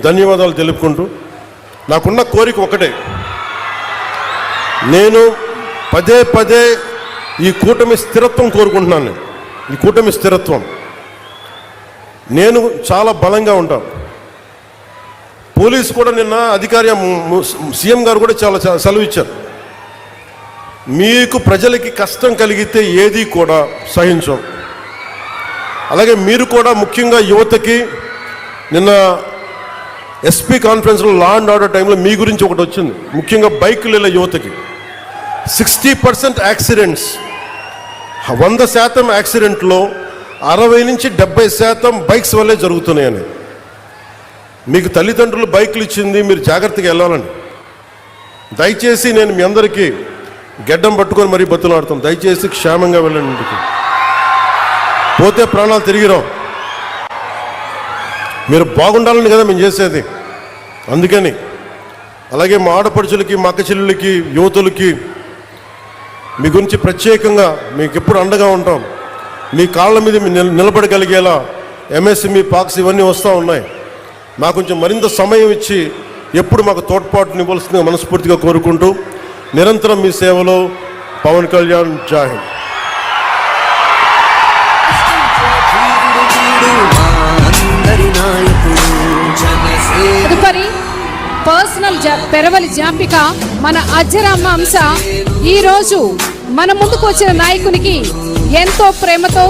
ధన్యవాదాలు తెలుపుకుంటూ నాకున్న కోరిక ఒకటే, నేను పదే పదే ఈ కూటమి స్థిరత్వం కోరుకుంటున్నాను. ఈ కూటమి స్థిరత్వం, నేను చాలా బలంగా ఉంటాను. పోలీసు కూడా నిన్న అధికారి సీఎం గారు కూడా చాలా సెలవు ఇచ్చారు. మీకు ప్రజలకి కష్టం కలిగితే ఏది కూడా సహించం. అలాగే మీరు కూడా ముఖ్యంగా యువతకి, నిన్న ఎస్పీ కాన్ఫరెన్స్లో లా అండ్ ఆర్డర్ టైంలో మీ గురించి ఒకటి వచ్చింది, ముఖ్యంగా బైకుల యువతకి 60% యాక్సిడెంట్స్, 100% యాక్సిడెంట్లో 60 నుంచి 70% బైక్స్ వల్లే జరుగుతున్నాయని. మీకు తల్లిదండ్రులు బైకులు ఇచ్చింది, మీరు జాగ్రత్తగా వెళ్ళాలండి. దయచేసి నేను మీ అందరికీ గెడ్డం పట్టుకొని మరీ బతులాడుతాం, దయచేసి క్షేమంగా వెళ్ళండి ఇంటికి. పోతే ప్రాణాలు తిరిగిరావు. మీరు బాగుండాలని కదా మేము చేసేది, అందుకని. అలాగే మా ఆడపడుచులకి, మా అక్క చెల్లెళ్ళకి, యువతులకి మీ గురించి ప్రత్యేకంగా మీకు ఎప్పుడు అండగా ఉంటాం. మీ కాళ్ళ మీద నిలబడగలిగేలా ఎంఎస్ఎంఈ పాక్స్ ఇవన్నీ వస్తూ ఉన్నాయి. మాకు కొంచెం మరింత సమయం ఇచ్చి ఎప్పుడు మాకు తోడ్పాటునివ్వాల్సిందిగా మనస్ఫూర్తిగా కోరుకుంటూ, నిరంతరం మీ సేవలో పవన్ కళ్యాణ్. జై హింద్. తదుపరి పర్సనల్ పెరవలి జాంపిక మన అజ్జరామ్మ అంశ ఈరోజు మన ముందుకు వచ్చిన నాయకునికి ఎంతో ప్రేమతో